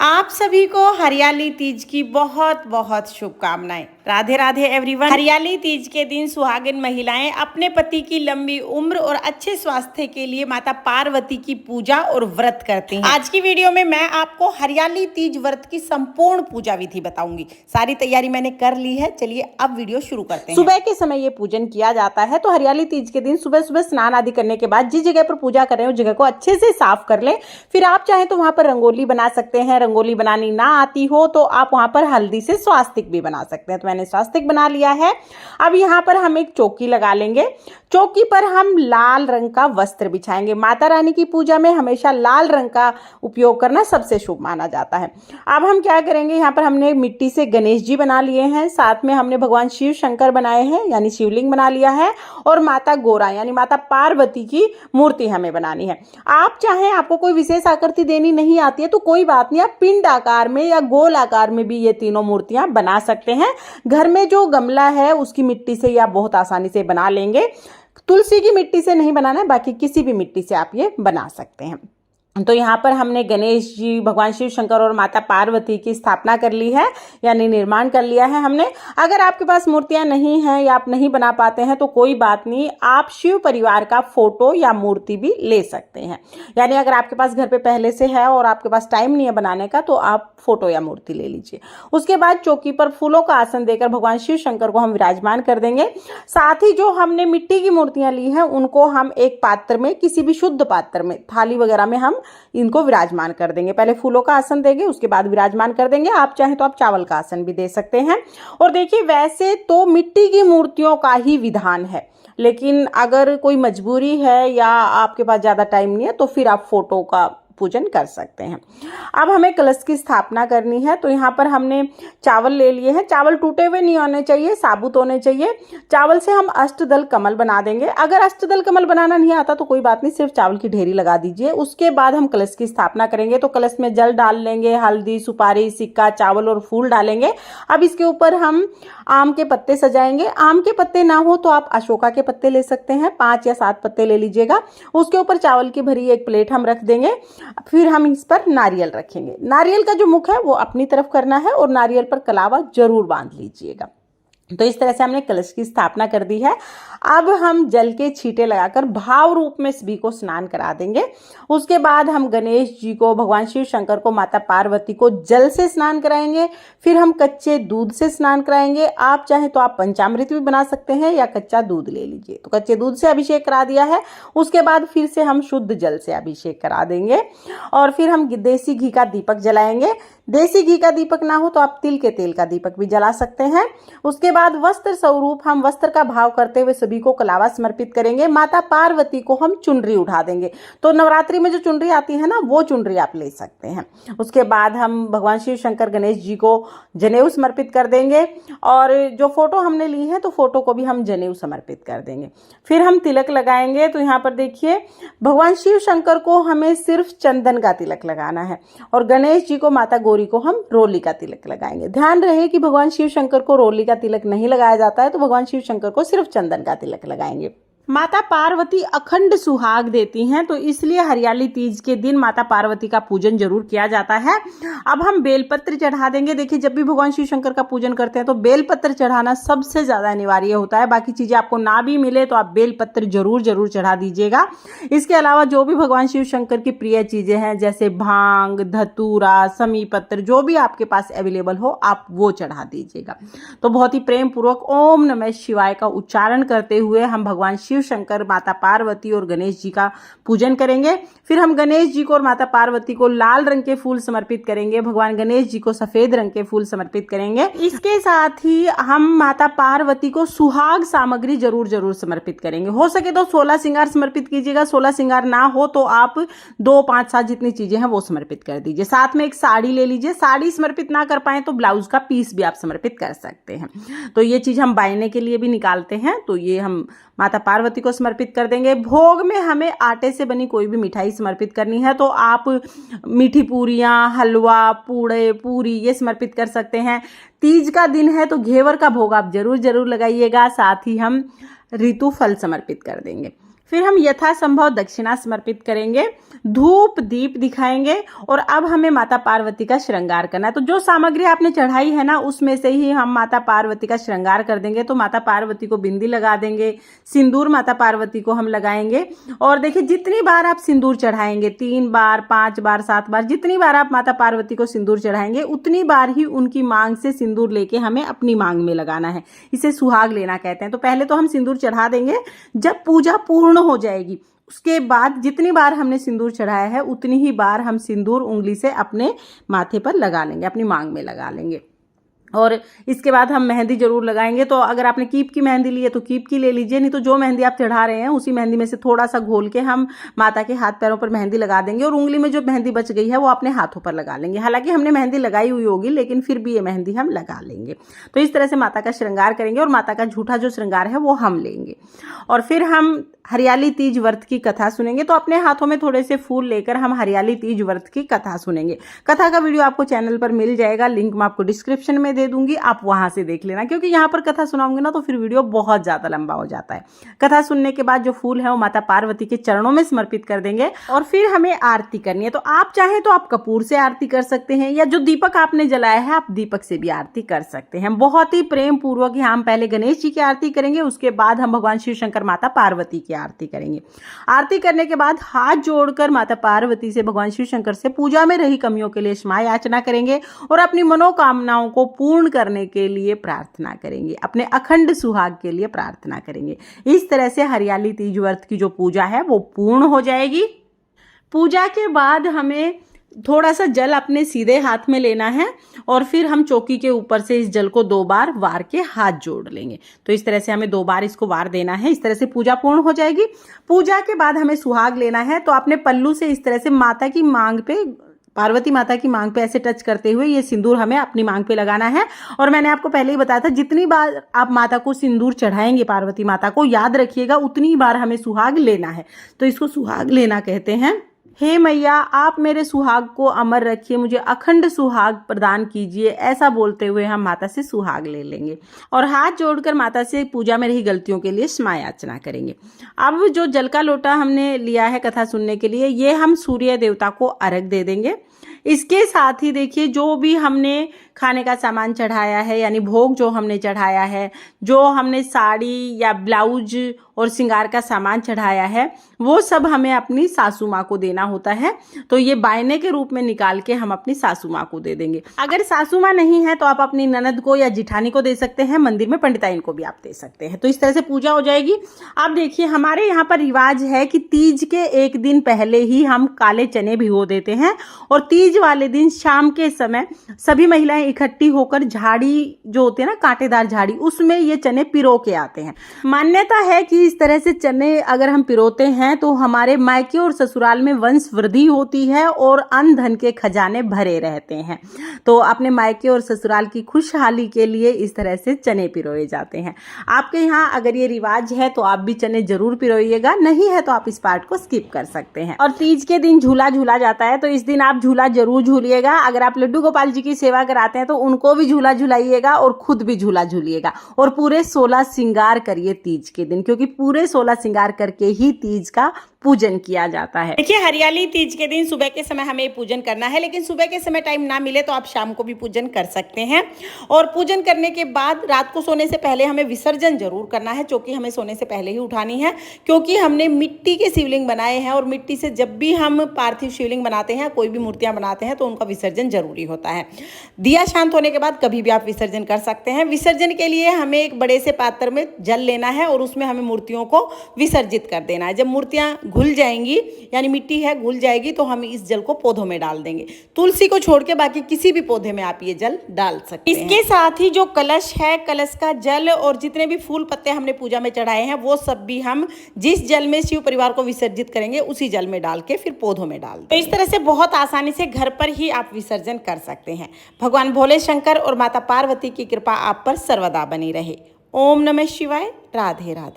आप सभी को हरियाली तीज की बहुत बहुत शुभकामनाएं। राधे राधे एवरीवन। हरियाली तीज के दिन सुहागिन महिलाएं अपने पति की लंबी उम्र और अच्छे स्वास्थ्य के लिए माता पार्वती की पूजा और व्रत करती हैं। आज की वीडियो में मैं आपको हरियाली तीज व्रत की संपूर्ण पूजा विधि बताऊंगी। सारी तैयारी मैंने कर ली है, चलिए अब वीडियो शुरू करते हैं। सुबह के समय ये पूजन किया जाता है, तो हरियाली तीज के दिन सुबह सुबह स्नान आदि करने के बाद जिस जगह पर पूजा कर रहे हैं उस जगह को अच्छे से साफ कर लें। फिर आप चाहें तो वहां पर रंगोली बना सकते हैं। रंगोली बनानी ना आती हो तो आप वहां पर हल्दी से स्वास्तिक भी बना सकते हैं। तो मैंने स्वास्तिक बना लिया है। अब यहाँ पर हम एक चौकी लगा लेंगे। चौकी पर हम लाल रंग का वस्त्र बिछाएंगे। माता रानी की पूजा में हमेशा लाल रंग का उपयोग करना सबसे शुभ माना जाता है। अब हम क्या करेंगे, यहाँ पर हमने मिट्टी से गणेश जी बना लिए हैं, साथ में हमने भगवान शिव शंकर बनाए हैं यानी शिवलिंग बना लिया है, और माता गोरा यानी माता पार्वती की मूर्ति हमें बनानी है। आप चाहें, आपको कोई विशेष आकृति देनी नहीं आती है तो कोई बात नहीं, आप पिंड आकार में या गोल आकार में भी ये तीनों मूर्तियां बना सकते हैं। घर में जो गमला है उसकी मिट्टी से या बहुत आसानी से बना लेंगे। तुलसी की मिट्टी से नहीं बनाना है, बाकी किसी भी मिट्टी से आप ये बना सकते हैं। तो यहाँ पर हमने गणेश जी, भगवान शिव शंकर और माता पार्वती की स्थापना कर ली है यानी निर्माण कर लिया है हमने। अगर आपके पास मूर्तियां नहीं हैं या आप नहीं बना पाते हैं तो कोई बात नहीं, आप शिव परिवार का फोटो या मूर्ति भी ले सकते हैं। यानी अगर आपके पास घर पे पहले से है और आपके पास टाइम नहीं है बनाने का तो आप फोटो या मूर्ति ले लीजिए। उसके बाद चौकी पर फूलों का आसन देकर भगवान शिव शंकर को हम विराजमान कर देंगे। साथ ही जो हमने मिट्टी की मूर्तियां ली हैं उनको हम एक पात्र में, किसी भी शुद्ध पात्र में, थाली वगैरह में हम इनको विराजमान कर देंगे। पहले फूलों का आसन देंगे, उसके बाद विराजमान कर देंगे। आप चाहें तो आप चावल का आसन भी दे सकते हैं। और देखिए, वैसे तो मिट्टी की मूर्तियों का ही विधान है, लेकिन अगर कोई मजबूरी है या आपके पास ज्यादा टाइम नहीं है तो फिर आप फोटो का पूजन कर सकते हैं। अब हमें कलश की स्थापना करनी है, तो यहाँ पर हमने चावल ले लिए हैं। चावल टूटे हुए नहीं होने चाहिए, साबुत होने चाहिए। चावल से हम अष्टदल कमल बना देंगे। अगर अष्टदल कमल बनाना नहीं आता तो कोई बात नहीं, सिर्फ चावल की ढेरी लगा दीजिए। उसके बाद हम कलश की स्थापना करेंगे। तो कलश में जल डाल लेंगे, हल्दी, सुपारी, सिक्का, चावल और फूल डालेंगे। अब इसके ऊपर हम आम के पत्ते सजाएंगे। आम के पत्ते ना हो तो आप अशोका के पत्ते ले सकते हैं, 5 या 7 पत्ते ले लीजिएगा। उसके ऊपर चावल की भरी एक प्लेट हम रख देंगे। फिर हम इस पर नारियल रखेंगे। नारियल का जो मुख है वो अपनी तरफ करना है और नारियल पर कलावा जरूर बांध लीजिएगा। तो इस तरह से हमने कलश की स्थापना कर दी है। अब हम जल के छींटे लगाकर भाव रूप में सभी को स्नान करा देंगे। उसके बाद हम गणेश जी को, भगवान शिव शंकर को, माता पार्वती को जल से स्नान कराएंगे। फिर हम कच्चे दूध से स्नान कराएंगे। आप चाहें तो आप पंचामृत भी बना सकते हैं या कच्चा दूध ले लीजिए। तो कच्चे दूध से अभिषेक करा दिया है। उसके बाद फिर से हम शुद्ध जल से अभिषेक करा देंगे और फिर हम देसी घी का दीपक जलाएंगे। देसी घी का दीपक ना हो तो आप तिल के तेल का दीपक भी जला सकते हैं। उसके बाद वस्त्र स्वरूप हम वस्त्र का भाव करते हुए सभी को कलावा समर्पित करेंगे। माता पार्वती को हम चुनरी उठा देंगे। तो नवरात्रि में जो चुनरी आती है ना, वो चुनरी आप ले सकते हैं। उसके बाद हम भगवान शिव शंकर, गणेश जी को जनेऊ समर्पित कर देंगे और जो फोटो हमने ली है तो फोटो को भी हम जनेऊ समर्पित कर देंगे। फिर हम तिलक लगाएंगे। तो यहाँ पर देखिए, भगवान शिव शंकर को हमें सिर्फ चंदन का तिलक लगाना है और गणेश जी को, माता गौरी को हम रोली का तिलक लगाएंगे। ध्यान रहे कि भगवान शिव शंकर को रोली का तिलक नहीं लगाया जाता है, तो भगवान शिव शंकर को सिर्फ चंदन का तिलक लगाएंगे। माता पार्वती अखंड सुहाग देती हैं, तो इसलिए हरियाली तीज के दिन माता पार्वती का पूजन जरूर किया जाता है। अब हम बेलपत्र चढ़ा देंगे। देखिए, जब भी भगवान शिव शंकर का पूजन करते हैं तो बेलपत्र चढ़ाना सबसे ज्यादा अनिवार्य होता है। बाकी चीजें आपको ना भी मिले तो आप बेलपत्र जरूर जरूर चढ़ा दीजिएगा। इसके अलावा जो भी भगवान शिव शंकर की प्रिय चीजें हैं जैसे भांग, धतूरा, समी पत्र, जो भी आपके पास अवेलेबल हो आप वो चढ़ा दीजिएगा। तो बहुत ही प्रेम पूर्वक ओम नमः शिवाय का उच्चारण करते हुए हम भगवान शिव शंकर, माता पार्वती और गणेश जी का पूजन करेंगे। फिर हम गणेश जी को और माता पार्वती को लाल रंग के फूल समर्पित करेंगे। भगवान गणेश जी को सफेद रंग के फूल समर्पित करेंगे। इसके साथ ही हम माता पार्वती को सुहाग सामग्री जरूर जरूर समर्पित करेंगे। हो सके तो 16 श्रृंगार समर्पित कीजिएगा। 16 श्रृंगार ना हो तो आप 2, 5, 7 जितनी चीजें हैं वो समर्पित कर दीजिए। साथ में एक साड़ी ले लीजिए। साड़ी समर्पित ना कर पाए तो ब्लाउज का पीस भी आप समर्पित कर सकते हैं। तो ये चीज हम बायने के लिए भी निकालते हैं, तो ये हम माता पार्वती को समर्पित कर देंगे। भोग में हमें आटे से बनी कोई भी मिठाई समर्पित करनी है, तो आप मीठी पूरियां, हलवा, पूड़े, पूरी ये समर्पित कर सकते हैं। तीज का दिन है तो घेवर का भोग आप जरूर जरूर लगाइएगा। साथ ही हम ऋतु फल समर्पित कर देंगे। फिर हम यथासंभव दक्षिणा समर्पित करेंगे। धूप दीप दिखाएंगे और अब हमें माता पार्वती का श्रृंगार करना है। तो जो सामग्री आपने चढ़ाई है ना, उसमें से ही हम माता पार्वती का श्रृंगार कर देंगे। तो माता पार्वती को बिंदी लगा देंगे, सिंदूर माता पार्वती को हम लगाएंगे। और देखिए जितनी बार आप सिंदूर चढ़ाएंगे, 3 बार 5 बार 7 बार, जितनी बार आप माता पार्वती को सिंदूर चढ़ाएंगे उतनी बार ही उनकी मांग से सिंदूर लेके हमें अपनी मांग में लगाना है। इसे सुहाग लेना कहते हैं। तो पहले तो हम सिंदूर चढ़ा देंगे, जब पूजा पूर्ण हो जाएगी उसके बाद जितनी बार हमने सिंदूर चढ़ाया है उतनी ही बार हम सिंदूर उंगली से अपने माथे पर लगा लेंगे, अपनी मांग में लगा लेंगे। और इसके बाद हम मेहंदी जरूर लगाएंगे। तो अगर आपने कीप की मेहंदी ली है तो कीप की ले लीजिए, नहीं तो जो मेहंदी आप चढ़ा रहे हैं उसी मेहंदी में से थोड़ा सा घोल के हम माता के हाथ पैरों पर मेहंदी लगा देंगे और उंगली में जो मेहंदी बच गई है वो अपने हाथों पर लगा लेंगे। हालांकि हमने मेहंदी लगाई हुई होगी लेकिन फिर भी ये मेहंदी हम लगा लेंगे। तो इस तरह से माता का श्रृंगार करेंगे और माता का झूठा जो श्रृंगार है वो हम लेंगे। और फिर हम हरियाली तीज व्रत की कथा सुनेंगे। तो अपने हाथों में थोड़े से फूल लेकर हम हरियाली तीज व्रत की कथा सुनेंगे। कथा का वीडियो आपको चैनल पर मिल जाएगा, लिंक मैं आपको डिस्क्रिप्शन में दे दूंगी, आप वहां से देख लेना। क्योंकि यहाँ पर कथा सुनाऊंगी ना तो फिर वीडियो बहुत ज्यादा लंबा हो जाता है। कथा सुनने के बाद जो फूल है वो माता पार्वती के चरणों में समर्पित कर देंगे और फिर हमें आरती करनी है। तो आप चाहें तो आप कपूर से आरती कर सकते हैं या जो दीपक आपने जलाया है आप दीपक से भी आरती कर सकते हैं। बहुत ही प्रेम पूर्वक हम पहले गणेश जी की आरती करेंगे, उसके बाद हम भगवान शिव शंकर माता पार्वती की आरती करेंगे। आरती करने के बाद हाथ जोड़कर माता पार्वती से, भगवान शिव शंकर से पूजा में रही कमियों के लिए क्षमा याचना करेंगे और अपनी मनोकामनाओं को पूर्ण करने के लिए प्रार्थना करेंगे, अपने अखंड सुहाग के लिए प्रार्थना करेंगे। इस तरह से हरियाली तीज व्रत की जो पूजा है वो पूर्ण हो जाएगी। पूजा के बाद हमें थोड़ा सा जल अपने सीधे हाथ में लेना है और फिर हम चौकी के ऊपर से इस जल को 2 बार वार के हाथ जोड़ लेंगे। तो इस तरह से हमें 2 बार इसको वार देना है। इस तरह से पूजा पूर्ण हो जाएगी। पूजा के बाद हमें सुहाग लेना है। तो अपने पल्लू से इस तरह से माता की मांग पे, पार्वती माता की मांग पे ऐसे टच करते हुए ये सिंदूर हमें अपनी मांग पे लगाना है। और मैंने आपको पहले ही बताया था जितनी बार आप माता को सिंदूर चढ़ाएंगे, पार्वती माता को, याद रखिएगा उतनी बार हमें सुहाग लेना है। तो इसको सुहाग लेना कहते हैं। हे मैया, आप मेरे सुहाग को अमर रखिए, मुझे अखंड सुहाग प्रदान कीजिए, ऐसा बोलते हुए हम माता से सुहाग ले लेंगे और हाथ जोड़कर माता से पूजा में रही गलतियों के लिए क्षमा याचना करेंगे। अब जो जल का लोटा हमने लिया है कथा सुनने के लिए, ये हम सूर्य देवता को अर्घ दे देंगे। इसके साथ ही देखिए जो भी हमने खाने का सामान चढ़ाया है, यानी भोग जो हमने चढ़ाया है, जो हमने साड़ी या ब्लाउज और श्रृंगार का सामान चढ़ाया है, वो सब हमें अपनी सासू माँ को देना होता है। तो ये बायने के रूप में निकाल के हम अपनी सासू माँ को दे देंगे। अगर सासू माँ नहीं है तो आप अपनी ननद को या जिठानी को दे सकते हैं, मंदिर में पंडिताइन को भी आप दे सकते हैं। तो इस तरह से पूजा हो जाएगी। अब देखिए हमारे यहाँ पर रिवाज है कि तीज के एक दिन पहले ही हम काले चने भिगो देते हैं और तीज वाले दिन शाम के समय सभी महिलाएं इकट्ठी होकर झाड़ी जो होती है ना, कांटेदार झाड़ी, उसमें ये चने पिरो के आते हैं। मान्यता है कि इस तरह से चने अगर हम पिरोते हैं तो हमारे मायके और ससुराल में वंश वृद्धि होती है और अन्न धन के खजाने भरे रहते हैं। तो अपने मायके और ससुराल की खुशहाली के लिए इस तरह से चने पिरोए जाते हैं। आपके यहाँ अगर ये रिवाज है तो आप भी चने जरूर पिरोइएगा, नहीं है तो आप इस पार्ट को स्किप कर सकते हैं। और तीज के दिन झूला झूला जाता है, तो इस दिन आप झूला जरूर झूलिएगा। अगर आप लड्डू गोपाल जी की सेवा कराते हैं तो उनको भी झूला झूलाइएगा और खुद भी झूला झूलिएगा और पूरे 16 श्रृंगार करिए तीज के दिन, क्योंकि पूरे 16 श्रृंगार करके ही तीज का पूजन किया जाता है। देखिए हरियाली तीज के दिन सुबह के समय हमें पूजन करना है, लेकिन सुबह के समय टाइम ना मिले तो आप शाम को भी पूजन कर सकते हैं। और पूजन करने के बाद रात को सोने से पहले हमें विसर्जन जरूर करना है। चौकी हमें सोने से पहले ही उठानी है, क्योंकि हमने मिट्टी के शिवलिंग बनाए हैं और मिट्टी से जब भी हम पार्थिव शिवलिंग बनाते हैं, कोई भी मूर्तियां बनाते हैं, तो उनका विसर्जन जरूरी होता है। दिया शांत होने के बाद कभी भी आप विसर्जन कर सकते हैं। विसर्जन के लिए हमें एक बड़े से पात्र में जल लेना है और उसमें हमें मूर्तियों को विसर्जित कर देना है। जब मूर्तियां घुल जाएंगी, यानी मिट्टी है घुल जाएगी, तो हम इस जल को पौधों में डाल देंगे। तुलसी को छोड़ के बाकी किसी भी पौधे में आप ये जल डाल सकते हैं। इसके साथ ही जो कलश है, कलश का जल और जितने भी फूल पत्ते हमने पूजा में चढ़ाए हैं, वो सब भी हम जिस जल में शिव परिवार को विसर्जित करेंगे उसी जल में डाल के फिर पौधों में डाल दें। तो इस तरह से बहुत आसानी से घर पर ही आप विसर्जन कर सकते हैं। भगवान भोले शंकर और माता पार्वती की कृपा आप पर सर्वदा बनी रहे। ओम नमः शिवाय। राधे राधे।